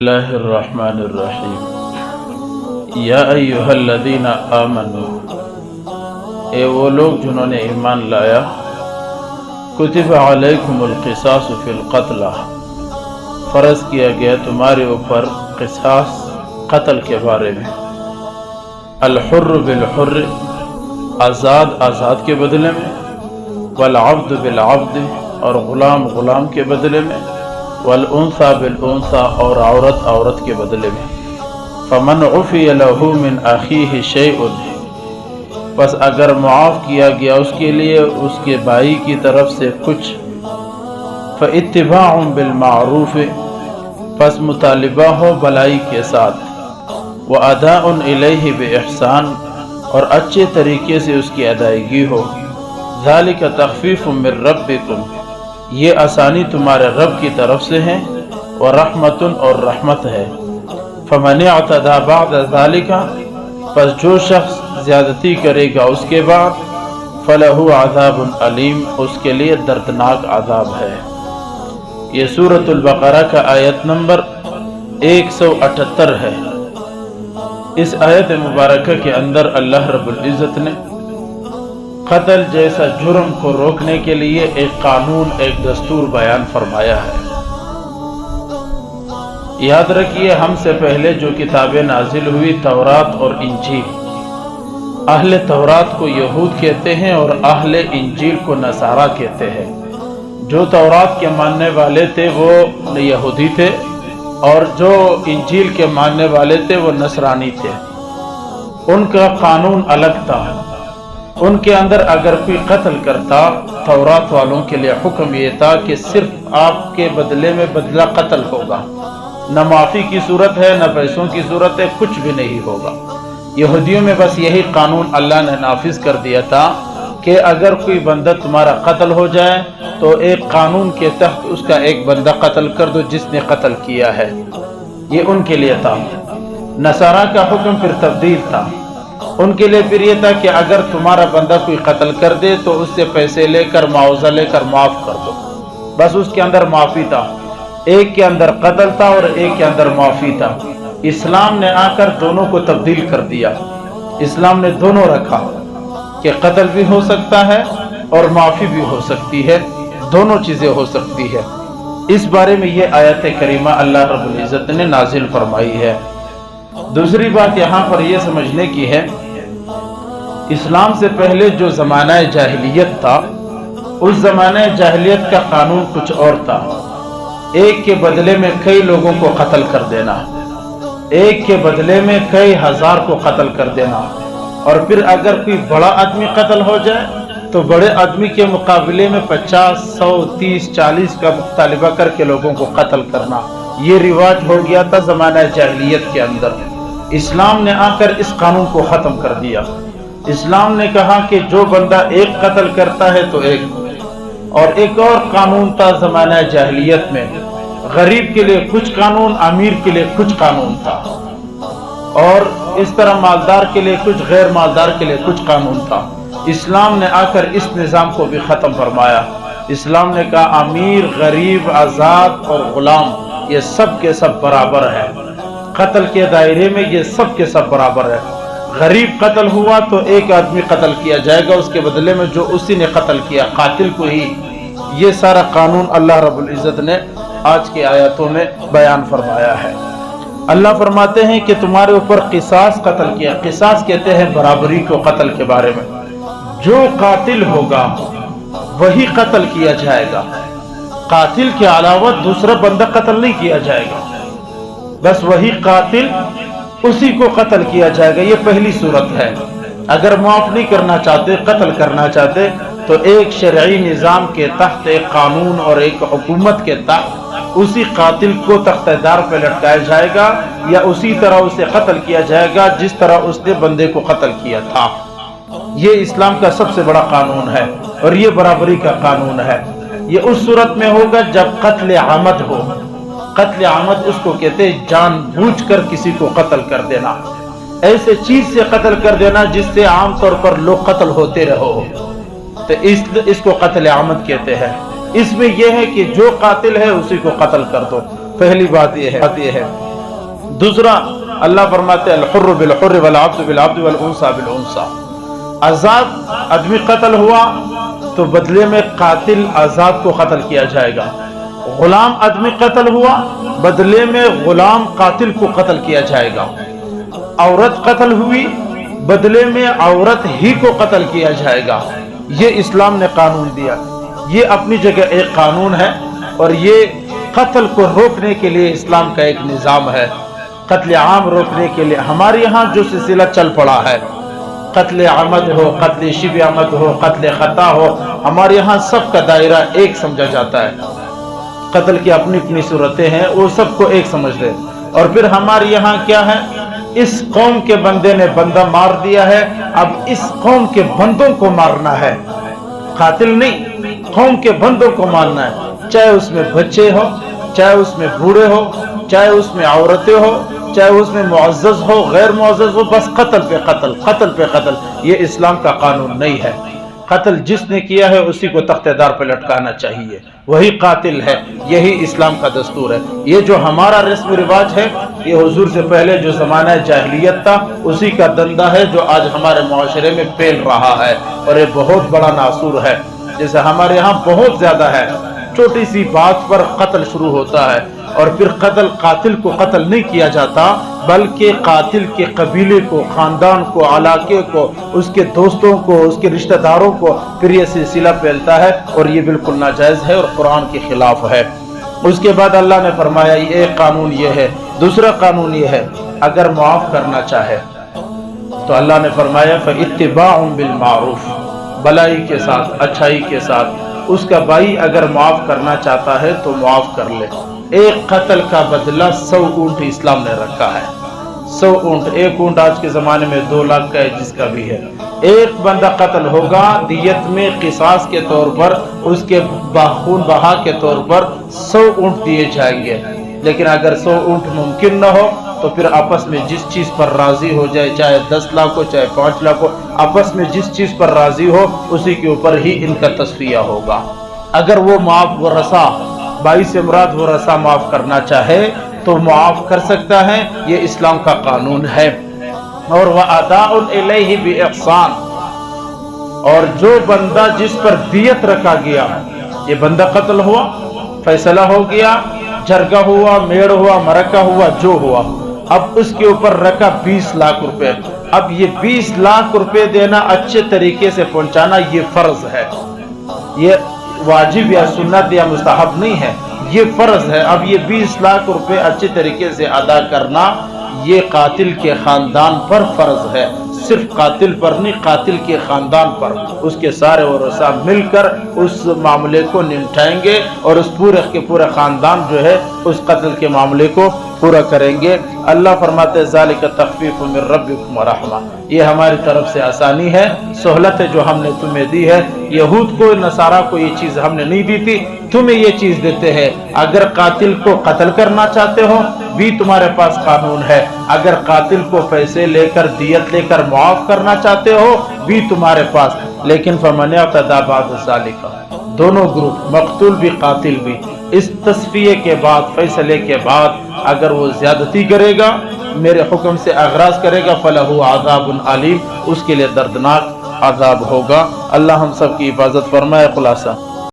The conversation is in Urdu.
اللہ الرحمن الرحیم۔ یا ایہا الذین آمنوا، اے وہ لوگ جنہوں نے ایمان لایا، کتب علیکم القصاص فی القتلى، فرض کیا گیا تمہارے اوپر قصاص قتل کے بارے میں، الحر بالحر، آزاد کے بدلے میں، والعبد بالعبد، اور غلام غلام کے بدلے میں، والانثى بالانثى، اور عورت کے بدلے میں۔ فمن عفی لہ من اخیہ شیء، پس اگر معاف کیا گیا اس کے لیے اس کے بھائی کی طرف سے کچھ، فاتباع بالمعروف، پس مطالبہ ہو بھلائی کے ساتھ، واداء الیہ باحسان، اور اچھے طریقے سے اس کی ادائیگی ہو، ذالک تخفیف من ربکم، یہ آسانی تمہارے رب کی طرف سے ہے، ورحمت، اور رحمت ہے۔ فمن اعتدی بعد ذالک، پس جو شخص زیادتی کرے گا اس کے بعد، فلہ عذاب علیم، اس کے لیے دردناک عذاب ہے۔ یہ سورۃ البقرہ کا آیت نمبر 178 ہے۔ اس آیت مبارکہ کے اندر اللہ رب العزت نے قتل جیسا جرم کو روکنے کے لیے ایک قانون، ایک دستور بیان فرمایا ہے۔ یاد رکھیے، ہم سے پہلے جو کتابیں نازل ہوئی تورات اور انجیل، اہل تورات کو یہود کہتے ہیں اور اہل انجیل کو نصارہ کہتے ہیں۔ جو تورات کے ماننے والے تھے وہ یہودی تھے، اور جو انجیل کے ماننے والے تھے وہ نصرانی تھے۔ ان کا قانون الگ تھا۔ ان کے اندر اگر کوئی قتل کرتا، تورات والوں کے لیے حکم یہ تھا کہ صرف آپ کے بدلے میں بدلہ قتل ہوگا، نہ معافی کی صورت ہے، نہ پیسوں کی صورت ہے، کچھ بھی نہیں ہوگا۔ یہودیوں میں بس یہی قانون اللہ نے نافذ کر دیا تھا کہ اگر کوئی بندہ تمہارا قتل ہو جائے تو ایک قانون کے تحت اس کا ایک بندہ قتل کر دو جس نے قتل کیا ہے۔ یہ ان کے لیے تھا۔ نصارہ کا حکم پھر تبدیل تھا۔ ان کے لیے پھر یہ تھا کہ اگر تمہارا بندہ کوئی قتل کر دے تو اس سے پیسے لے کر، معاوضہ لے کر معاف کر دو، بس اس کے اندر معافی تھا۔ ایک کے اندر قتل تھا اور ایک کے اندر معافی تھا۔ اسلام نے آ کر دونوں کو تبدیل کر دیا۔ اسلام نے دونوں رکھا کہ قتل بھی ہو سکتا ہے اور معافی بھی ہو سکتی ہے، دونوں چیزیں ہو سکتی ہے۔ اس بارے میں یہ آیت کریمہ اللہ رب العزت نے نازل فرمائی ہے۔ دوسری بات یہاں پر یہ سمجھنے کی ہے، اسلام سے پہلے جو زمانہ جاہلیت تھا، اس زمانہ جاہلیت کا قانون کچھ اور تھا۔ ایک کے بدلے میں کئی لوگوں کو قتل کر دینا، ایک کے بدلے میں کئی ہزار کو قتل کر دینا، اور پھر اگر کوئی بڑا آدمی قتل ہو جائے تو بڑے آدمی کے مقابلے میں 50، 100، 30، 40 کا مطالبہ کر کے لوگوں کو قتل کرنا، یہ رواج ہو گیا تھا زمانہ جاہلیت کے اندر۔ اسلام نے آ کر اس قانون کو ختم کر دیا۔ اسلام نے کہا کہ جو بندہ ایک قتل کرتا ہے تو ایک، اور ایک اور قانون تھا زمانہ جاہلیت میں، غریب کے لیے کچھ قانون، امیر کے لیے کچھ قانون تھا، اور اس طرح مالدار کے لیے کچھ، غیر مالدار کے لیے کچھ قانون تھا۔ اسلام نے آ کر اس نظام کو بھی ختم فرمایا۔ اسلام نے کہا امیر، غریب، آزاد اور غلام یہ سب کے سب برابر ہے، قتل کے دائرے میں یہ سب کے سب برابر ہے۔ غریب قتل ہوا تو ایک آدمی قتل کیا جائے گا، اس کے بدلے میں جو اسی نے قتل کیا، قاتل کو ہی۔ یہ سارا قانون اللہ رب العزت نے آج کے آیاتوں میں بیان فرمایا ہے۔ اللہ فرماتے ہیں کہ تمہارے اوپر قصاص قتل کیا۔ قصاص کہتے ہیں برابری کو قتل کے بارے میں۔ جو قاتل ہوگا وہی قتل کیا جائے گا، قاتل کے علاوہ دوسرا بندہ قتل نہیں کیا جائے گا، بس وہی قاتل، اسی کو قتل کیا جائے گا۔ یہ پہلی صورت ہے۔ اگر معاف نہیں کرنا چاہتے، قتل کرنا چاہتے، تو ایک شرعی نظام کے تحت، ایک قانون اور ایک حکومت کے تحت اسی قاتل کو تختہ دار پہ لٹکایا جائے گا، یا اسی طرح اسے قتل کیا جائے گا جس طرح اس نے بندے کو قتل کیا تھا۔ یہ اسلام کا سب سے بڑا قانون ہے، اور یہ برابری کا قانون ہے۔ یہ اس صورت میں ہوگا جب قتل عمد ہو۔ قتل عمد اس کو کہتے ہیں جان بوجھ کر کسی کو قتل کر دینا، ایسے چیز سے قتل کر دینا جس سے عام طور پر لوگ قتل ہوتے رہو، تو اس کو قتل عمد کہتے ہیں۔ اس میں یہ ہے کہ جو قاتل ہے اسی کو قتل کر دو، پہلی بات یہ ہے۔ دوسرا اللہ فرماتے ہیں الحر بالحر والعبد بالعبد والانثى بالانثى، آزاد آدمی قتل ہوا تو بدلے میں قاتل آزاد کو قتل کیا جائے گا، غلام آدمی قتل ہوا بدلے میں غلام قاتل کو قتل کیا جائے گا، عورت قتل ہوئی بدلے میں عورت ہی کو قتل کیا جائے گا۔ یہ اسلام نے قانون دیا، یہ اپنی جگہ ایک قانون ہے، اور یہ قتل کو روکنے کے لیے اسلام کا ایک نظام ہے۔ قتل عام روکنے کے لیے ہمارے یہاں جو سلسلہ چل پڑا ہے، قتل عمد ہو، قتل شبہ عمد ہو، قتل خطا ہو، ہمارے یہاں سب کا دائرہ ایک سمجھا جاتا ہے۔ قتل کی اپنی اپنی صورتیں ہیں، وہ سب کو ایک سمجھتے ہیں۔ اور پھر ہمارے یہاں کیا ہے، اس قوم کے بندے نے بندہ مار دیا ہے، اب اس قوم کے بندوں کو مارنا ہے، قاتل نہیں، قوم کے بندوں کو مارنا ہے، چاہے اس میں بچے ہو، چاہے اس میں بوڑھے ہو، چاہے اس میں عورتیں ہو، چاہے اس میں معزز ہو غیر معزز ہو، بس قتل پہ قتل، قتل پہ قتل۔ یہ اسلام کا قانون نہیں ہے۔ قتل جس نے کیا ہے اسی کو تختے دار پہ لٹکانا چاہیے، وہی قاتل ہے، یہی اسلام کا دستور ہے۔ یہ جو ہمارا رسم و رواج ہے، یہ حضور سے پہلے جو زمانہ جاہلیت تھا اسی کا دندہ ہے جو آج ہمارے معاشرے میں پھیل رہا ہے، اور یہ بہت بڑا ناصور ہے۔ جیسے ہمارے یہاں بہت زیادہ ہے، چھوٹی سی بات پر قتل شروع ہوتا ہے، اور پھر قاتل کو قتل نہیں کیا جاتا، بلکہ قاتل کے قبیلے کو، خاندان کو، علاقے کو، اس کے دوستوں کو، اس کے رشتہ داروں کو، پھر یہ سلسلہ پھیلتا ہے، اور یہ بالکل ناجائز ہے اور قرآن کے خلاف ہے۔ اس کے بعد اللہ نے فرمایا یہ ایک قانون یہ ہے۔ دوسرا قانون یہ ہے، اگر معاف کرنا چاہے تو اللہ نے فرمایا فَإِتِّبَاعٌ بِالْمَعْرُوفِ، بلائی کے ساتھ، اچھائی کے ساتھ۔ اس کا بھائی اگر معاف کرنا چاہتا ہے تو معاف کر لے۔ ایک قتل کا بدلہ 100 اونٹ اسلام نے رکھا ہے، 100 اونٹ۔ ایک اونٹ آج کے زمانے میں 2 لاکھ کا ہے، جس کا بھی ہے۔ ایک بندہ قتل ہوگا، دیت میں قصاص کے طور پر، اس کے خون بہا کے طور پر 100 اونٹ دیے جائیں گے۔ لیکن اگر 100 اونٹ ممکن نہ ہو تو پھر آپس میں جس چیز پر راضی ہو جائے، چاہے 10 لاکھ ہو چاہے 5 لاکھ ہو، آپس میں جس چیز پر راضی ہو اسی کے اوپر ہی ان کا تصفیہ ہوگا۔ اگر وہ معاف ورثہ، بھائی سے مراد ورثہ معاف کرنا چاہے تو معاف کر سکتا ہے، یہ اسلام کا قانون ہے۔ اور وَأَدَاءٌ إِلَيْهِ بِإِحْسَانٍ، اور جو بندہ جس پر دیت رکھا گیا، یہ بندہ قتل ہوا، فیصلہ ہو گیا، جرگہ ہوا، میڑ ہوا، مرکہ ہوا، جو ہوا، اب اس کے اوپر رکھا 20 لاکھ روپے۔ اب یہ 20 لاکھ روپے دینا، اچھے طریقے سے پہنچانا، یہ فرض ہے، یہ واجب یا سنت یا مستحب نہیں ہے، یہ فرض ہے۔ اب یہ 20 لاکھ روپے اچھے طریقے سے ادا کرنا، یہ قاتل کے خاندان پر فرض ہے، صرف قاتل پر نہیں، قاتل کے خاندان پر۔ اس کے سارے ورثاء مل کر اس معاملے کو نمٹائیں گے، اور اس پورے کے پورے خاندان جو ہے اس قتل کے معاملے کو پورا کریں گے۔ اللہ فرماتے ذالک تخفیف من ربکم ورحمہ، یہ ہماری طرف سے آسانی ہے، سہولت ہے جو ہم نے تمہیں دی ہے۔ یہود کو، نصارہ کو یہ چیز ہم نے نہیں دی تھی، تمہیں یہ چیز دیتے ہیں۔ اگر قاتل کو قتل کرنا چاہتے ہو بھی تمہارے پاس قانون ہے، اگر قاتل کو پیسے لے کر، دیت لے کر معاف کرنا چاہتے ہو بھی تمہارے پاس۔ لیکن فمن اعتدی بعد ذالک، دونوں گروپ، مقتول بھی قاتل بھی، اس تصفیے کے بعد، فیصلے کے بعد اگر وہ زیادتی کرے گا، میرے حکم سے اغراض کرے گا، فلہ عذاب علیم، اس کے لیے دردناک عذاب ہوگا۔ اللہ ہم سب کی حفاظت فرمائے۔ خلاصہ